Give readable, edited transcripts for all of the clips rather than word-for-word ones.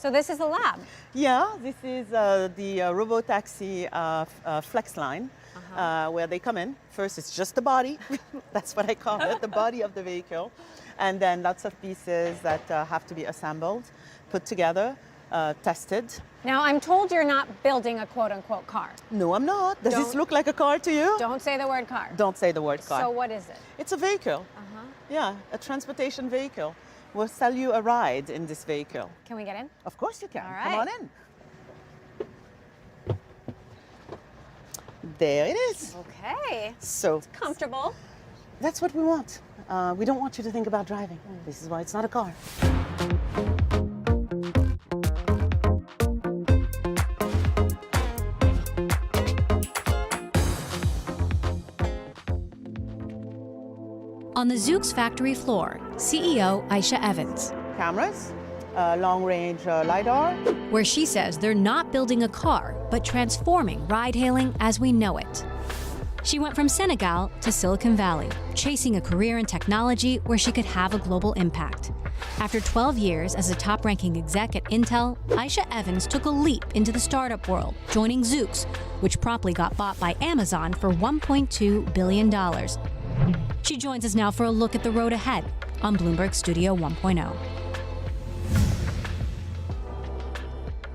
So this is a lab? Yeah, this is the robo-taxi flex line, where they come in. First, it's just the body. That's what I call it, the body of the vehicle. And then lots of pieces that have to be assembled, put together, tested. Now, I'm told you're not building a quote-unquote car. No, I'm not. Does this look like a car to you? Don't say the word car. Don't say the word car. So what is it? It's a vehicle. Yeah, a transportation vehicle. We'll sell you a ride in this vehicle. Can we get in? Of course you can. All right. Come on in. There it is. Okay. So It's comfortable. that's what we want. We don't want you to think about driving. This is why it's not a car. On the Zoox factory floor, CEO Aisha Evans, Cameras, long-range LiDAR. where she says they're not building a car, but transforming ride-hailing as we know it. She went from Senegal to Silicon Valley, chasing a career in technology where she could have a global impact. After 12 years as a top-ranking exec at Intel, Aisha Evans took a leap into the startup world, joining Zoox, which promptly got bought by Amazon for $1.2 billion. She joins us now for a look at the road ahead on Bloomberg Studio 1.0.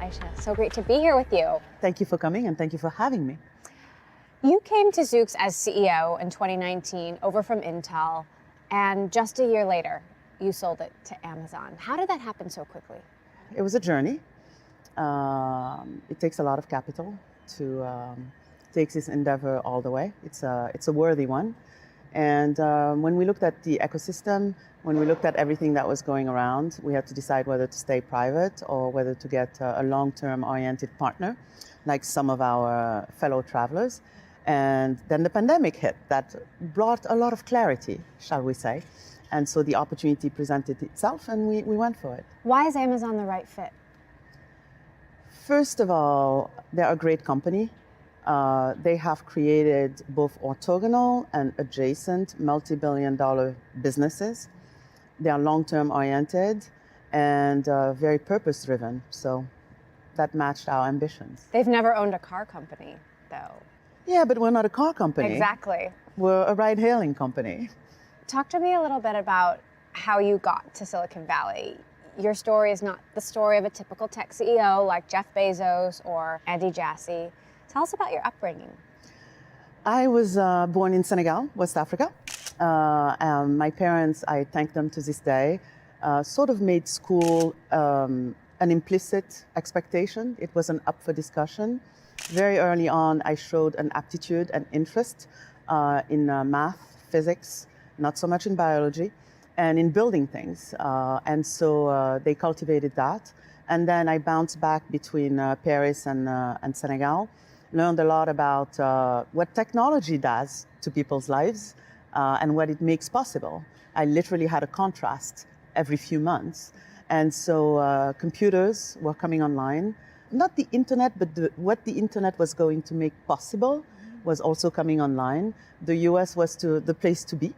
Aisha, so great to be here with you. Thank you for coming and thank you for having me. You came to Zoox as CEO in 2019 over from Intel, and just a year later, you sold it to Amazon. How did that happen so quickly? It was a journey. It takes a lot of capital to take this endeavor all the way. It's a worthy one. And when we looked at the ecosystem, when we looked at everything that was going around, we had to decide whether to stay private or whether to get a long-term oriented partner, like some of our fellow travelers. And then the pandemic hit. That brought a lot of clarity, shall we say. And so the opportunity presented itself and we went for it. Why is Amazon the right fit? First of all, they're a great company. They have created both orthogonal and adjacent multi-billion-dollar businesses. They are long-term oriented and very purpose-driven. So that matched our ambitions. They've never owned a car company, though. Yeah, but we're not a car company. Exactly. We're a ride-hailing company. Talk to me a little bit about how you got to Silicon Valley. Your story is not the story of a typical tech CEO like Jeff Bezos or Andy Jassy. Tell us about your upbringing. I was born in Senegal, West Africa. My parents, I thank them to this day, sort of made school an implicit expectation. It wasn't up for discussion. Very early on, I showed an aptitude and interest in math, physics, not so much in biology, and in building things. And so they cultivated that. And then I bounced back between Paris and Senegal. Learned a lot about what technology does to people's lives and what it makes possible. I literally had a contrast every few months. And so computers were coming online. Not the internet, but what the internet was going to make possible was also coming online. The US was the place to be,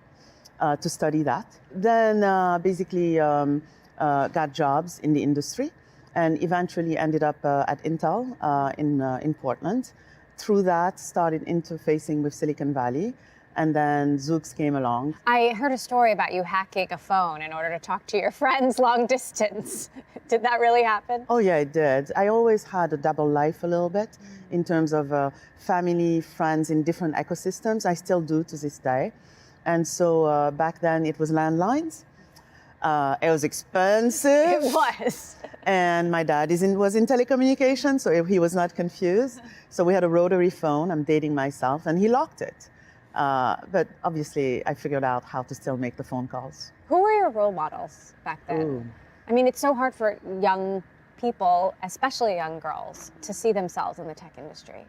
to study that. Then basically got jobs in the industry and eventually ended up at Intel in Portland. Through that, started interfacing with Silicon Valley, and then Zoox came along. I heard a story about you hacking a phone in order to talk to your friends long distance. Did that really happen? Oh yeah, it did. I always had a double life a little bit in terms of family, friends in different ecosystems. I still do to this day. And so back then it was landlines. It was expensive. It was. And my dad was in telecommunications, so he was not confused. So we had a rotary phone, I'm dating myself, and he locked it. But obviously, I figured out how to still make the phone calls. Who were your role models back then? Ooh. I mean, it's so hard for young people, especially young girls, to see themselves in the tech industry.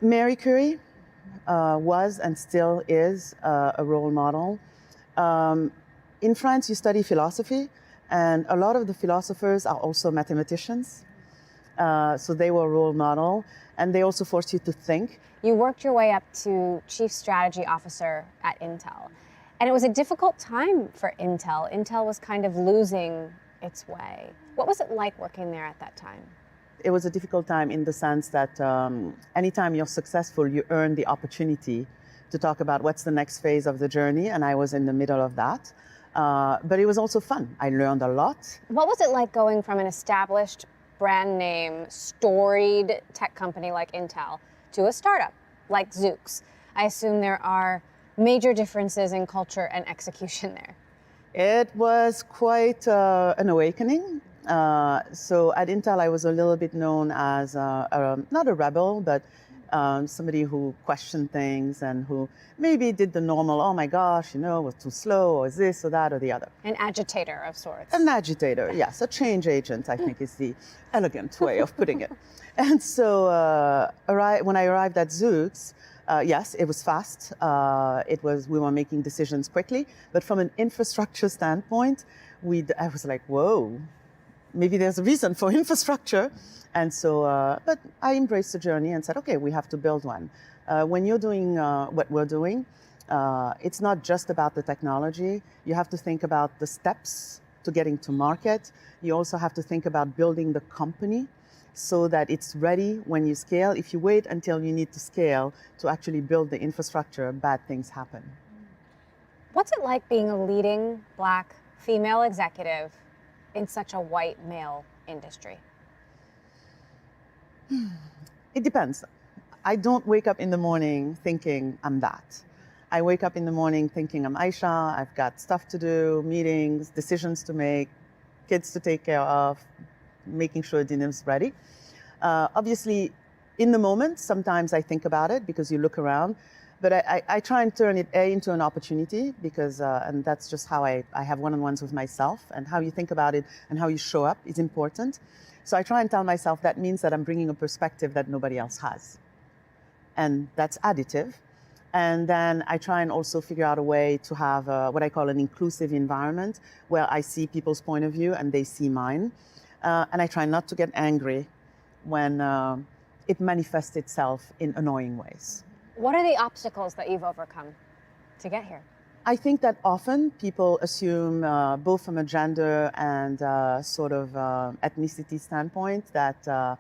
Mary Curie was and still is a role model. In France, you study philosophy, and a lot of the philosophers are also mathematicians. So they were a role model, and they also forced you to think. You worked your way up to Chief Strategy Officer at Intel, and it was a difficult time for Intel. Intel was kind of losing its way. What was it like working there at that time? It was a difficult time in the sense that anytime you're successful, you earn the opportunity to talk about what's the next phase of the journey, and I was in the middle of that. But it was also fun. I learned a lot. What was it like going from an established, brand name, storied tech company like Intel to a startup like Zoox? I assume there are major differences in culture and execution there. It was quite an awakening. So at Intel, I was a little bit known as not a rebel, but somebody who questioned things and who maybe did the normal, oh my gosh, we're too slow, or this or that or the other. An agitator of sorts. An agitator, yes. A change agent, I think is the elegant way of putting it. And so when I arrived at Zoox, yes, it was fast. We were making decisions quickly. But from an infrastructure standpoint, I was like, whoa, maybe there's a reason for infrastructure. And so, but I embraced the journey and said, okay, we have to build one. When you're doing what we're doing, it's not just about the technology. You have to think about the steps to getting to market. You also have to think about building the company so that it's ready when you scale. If you wait until you need to scale to actually build the infrastructure, bad things happen. What's it like being a leading Black female executive in such a white male industry? It depends. I don't wake up in the morning thinking I'm that. I wake up in the morning thinking I'm Aisha, I've got stuff to do, meetings, decisions to make, kids to take care of, making sure dinner's ready. Obviously, in the moment, sometimes I think about it because you look around, but I try and turn it into an opportunity because, and that's just how I have one-on-ones with myself, and how you think about it and how you show up is important. So I try and tell myself that means that I'm bringing a perspective that nobody else has. And that's additive. And then I try and also figure out a way to have what I call an inclusive environment where I see people's point of view and they see mine. And I try not to get angry when it manifests itself in annoying ways. What are the obstacles that you've overcome to get here? I think that often people assume, both from a gender and sort of ethnicity standpoint, that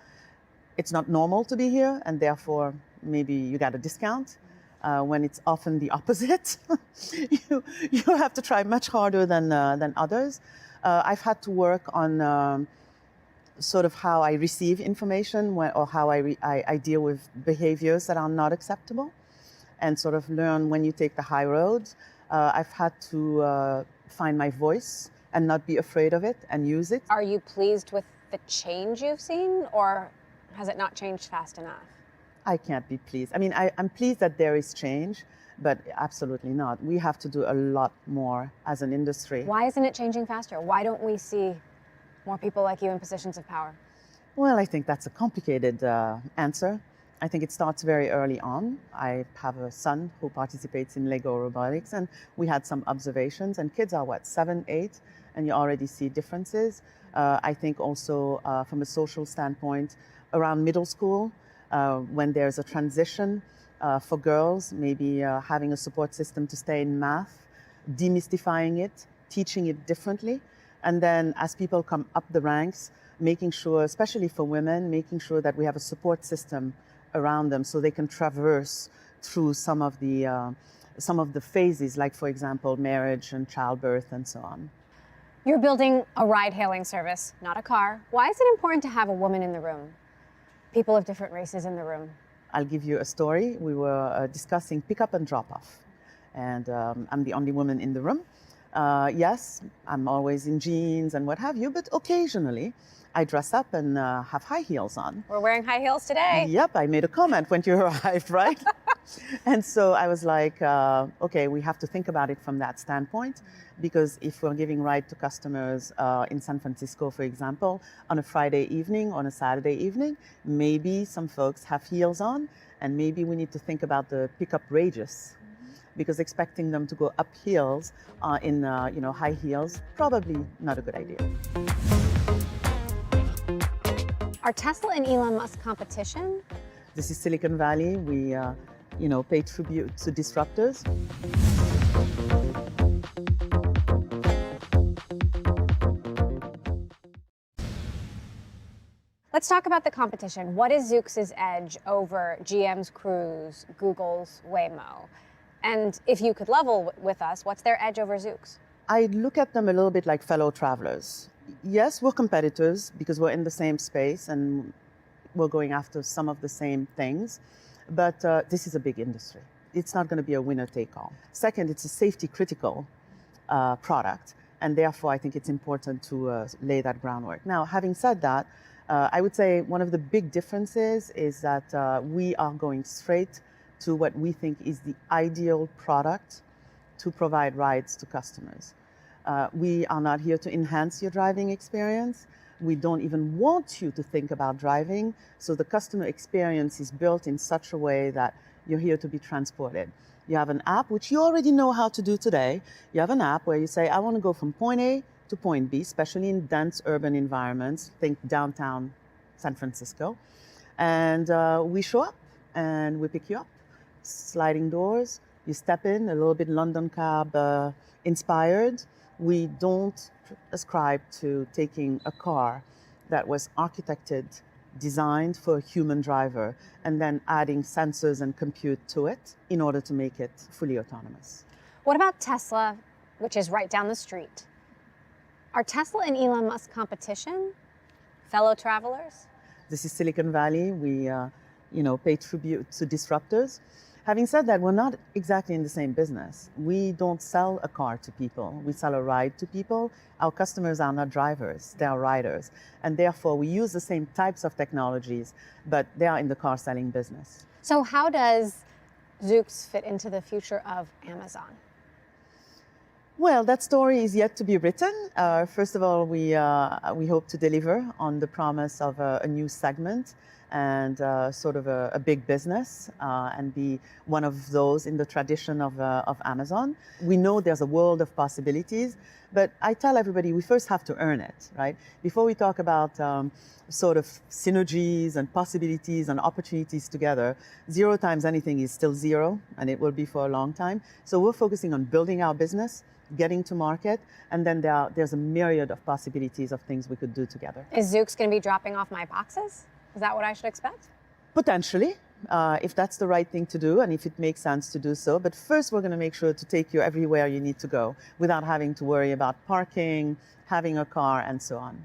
it's not normal to be here, and therefore maybe you got a discount, when it's often the opposite. you have to try much harder than others. I've had to work on sort of how I receive information or how I deal with behaviors that are not acceptable, and sort of learn when you take the high road. I've had to find my voice and not be afraid of it and use it. Are you pleased with the change you've seen, or has it not changed fast enough? I can't be pleased. I mean, I'm pleased that there is change, but absolutely not. We have to do a lot more as an industry. Why isn't it changing faster? Why don't we see more people like you in positions of power? Well, I think that's a complicated answer. I think it starts very early on. I have a son who participates in Lego robotics, and we had some observations, and kids are 7, 8, and you already see differences. I think also from a social standpoint, around middle school, when there's a transition for girls, maybe having a support system to stay in math, demystifying it, teaching it differently. And then as people come up the ranks, making sure, especially for women, making sure that we have a support system around them so they can traverse through some of the phases, like, for example, marriage and childbirth and so on. You're building a ride-hailing service, not a car. Why is it important to have a woman in the room? People of different races in the room. I'll give you a story. We were discussing pick-up and drop-off, and I'm the only woman in the room. Yes, I'm always in jeans and what have you, but occasionally I dress up and have high heels on. We're wearing high heels today. Yep, I made a comment when you arrived, right? And so I was like, okay, we have to think about it from that standpoint, because if we're giving ride to customers in San Francisco, for example, on a Friday evening, on a Saturday evening, maybe some folks have heels on, and maybe we need to think about the pickup radius, because expecting them to go up heels in high heels, probably not a good idea. Are Tesla and Elon Musk competition? This is Silicon Valley. We, pay tribute to disruptors. Let's talk about the competition. What is Zoox's edge over GM's Cruise, Google's Waymo? And if you could level with us, what's their edge over Zoox? I look at them a little bit like fellow travelers. Yes, we're competitors because we're in the same space and we're going after some of the same things, but this is a big industry. It's not going to be a winner-take-all. Second, it's a safety-critical product, and therefore I think it's important to lay that groundwork. Now, having said that, I would say one of the big differences is that we are going straight to what we think is the ideal product to provide rides to customers. We are not here to enhance your driving experience. We don't even want you to think about driving. So the customer experience is built in such a way that you're here to be transported. You have an app, which you already know how to do today. You have an app where you say, I want to go from point A to point B, especially in dense urban environments, think downtown San Francisco. And we show up and we pick you up. Sliding doors, you step in, a little bit London cab inspired. We don't ascribe to taking a car that was architected, designed for a human driver, and then adding sensors and compute to it in order to make it fully autonomous. What about Tesla, which is right down the street? Are Tesla and Elon Musk competition? Fellow travelers? This is Silicon Valley. We pay tribute to disruptors. Having said that, we're not exactly in the same business. We don't sell a car to people. We sell a ride to people. Our customers are not drivers, they are riders. And therefore, we use the same types of technologies, but they are in the car selling business. So how does Zoox fit into the future of Amazon? Well, that story is yet to be written. First of all, we hope to deliver on the promise of a new segment and sort of a big business and be one of those in the tradition of Amazon. We know there's a world of possibilities, but I tell everybody we first have to earn it, right? Before we talk about sort of synergies and possibilities and opportunities together, 0 times anything is still 0, and it will be for a long time. So we're focusing on building our business, getting to market, and then there's a myriad of possibilities of things we could do together. Is Zoox going to be dropping off my boxes? Is that what I should expect? Potentially, if that's the right thing to do and if it makes sense to do so. But first, we're going to make sure to take you everywhere you need to go without having to worry about parking, having a car, and so on.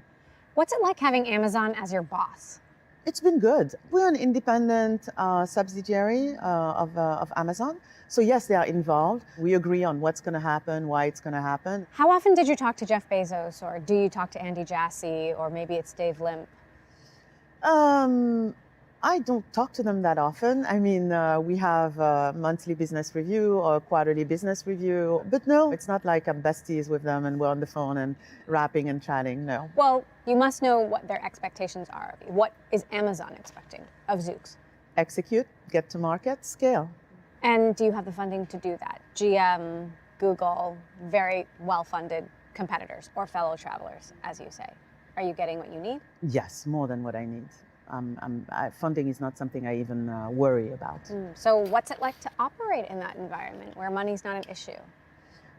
What's it like having Amazon as your boss? It's been good. We're an independent subsidiary of Amazon. So yes, they are involved. We agree on what's going to happen, why it's going to happen. How often did you talk to Jeff Bezos, or do you talk to Andy Jassy, or maybe it's Dave Limp? I don't talk to them that often. I mean, we have a monthly business review or a quarterly business review. But no, it's not like I'm besties with them and we're on the phone and rapping and chatting, no. Well, you must know what their expectations are of you. What is Amazon expecting of Zoox? Execute, get to market, scale. And do you have the funding to do that? GM, Google, very well-funded competitors or fellow travelers, as you say. Are you getting what you need? Yes, more than what I need. Funding is not something I even worry about. So what's it like to operate in that environment where money's not an issue?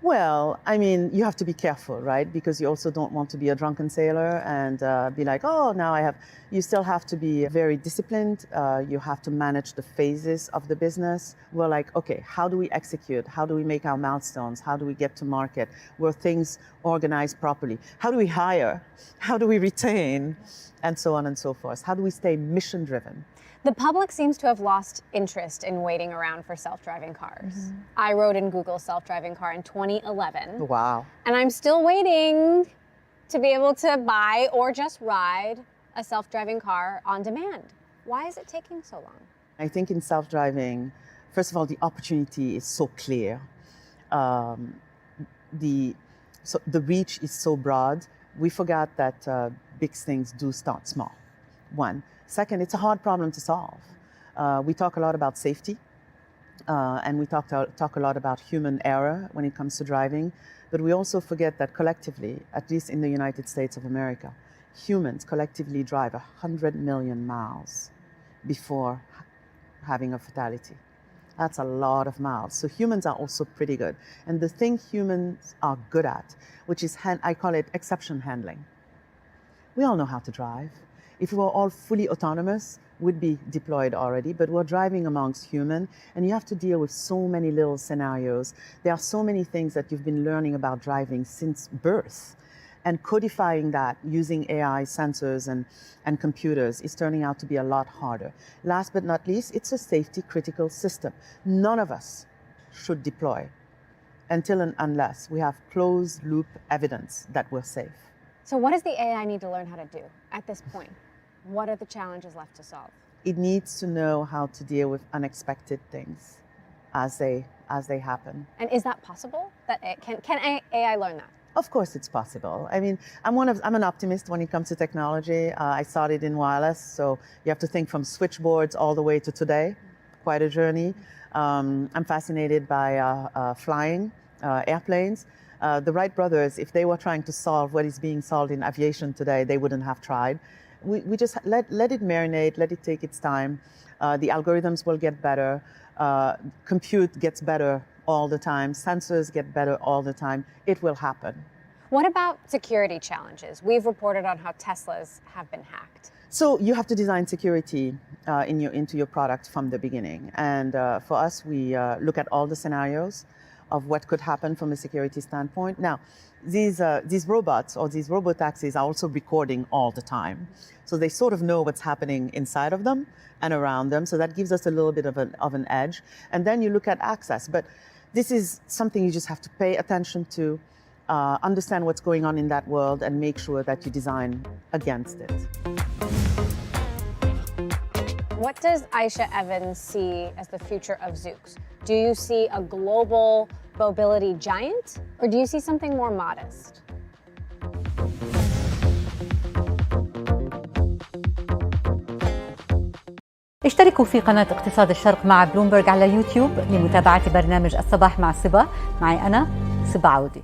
Well, I mean, you have to be careful, right? Because you also don't want to be a drunken sailor and be like, oh, now I have... You still have to be very disciplined. You have to manage the phases of the business. We're like, okay, how do we execute? How do we make our milestones? How do we get to market? Were things organized properly? How do we hire? How do we retain? And so on and so forth. How do we stay mission-driven? The public seems to have lost interest in waiting around for self-driving cars. Mm-hmm. I rode in Google's self-driving car in 2011. Wow. And I'm still waiting to be able to buy or just ride a self-driving car on demand. Why is it taking so long? I think in self-driving, first of all, the opportunity is so clear. The reach is so broad. We forgot that big things do start small, one. Second, it's a hard problem to solve. We talk a lot about safety, and we talk a lot about human error when it comes to driving, but we also forget that collectively, at least in the United States of America, humans collectively drive 100 million miles before having a fatality. That's a lot of miles. So humans are also pretty good. And the thing humans are good at, which is, I call it exception handling. We all know how to drive. If we were all fully autonomous, we'd be deployed already, but we're driving amongst human, and you have to deal with so many little scenarios. There are so many things that you've been learning about driving since birth. And codifying that using AI sensors and computers is turning out to be a lot harder. Last but not least, it's a safety critical system. None of us should deploy until and unless we have closed loop evidence that we're safe. So what does the AI need to learn how to do at this point? What are the challenges left to solve? It needs to know how to deal with unexpected things as they happen. And is that possible? Can AI learn that? Of course it's possible. I mean, I'm an optimist when it comes to technology. I started in wireless, so you have to think from switchboards all the way to today. Quite a journey. I'm fascinated by flying, airplanes. The Wright brothers, if they were trying to solve what is being solved in aviation today, they wouldn't have tried. We just let it marinate, let it take its time. The algorithms will get better. Compute gets better all the time. Sensors get better all the time. It will happen. What about security challenges? We've reported on how Teslas have been hacked. So you have to design security into your product from the beginning. And for us, we look at all the scenarios of what could happen from a security standpoint. Now, these robots or these robotaxis are also recording all the time. So they sort of know what's happening inside of them and around them. So that gives us a little bit of an edge. And then you look at access. But this is something you just have to pay attention to, understand what's going on in that world, and make sure that you design against it. What does Aisha Evans see as the future of Zoox? Do you see a global mobility giant, or do you see something more modest? اشتركوا في قناة اقتصاد الشرق مع بلومبرج على يوتيوب لمتابعة برنامج الصباح مع صبا. معي أنا صبا عودي.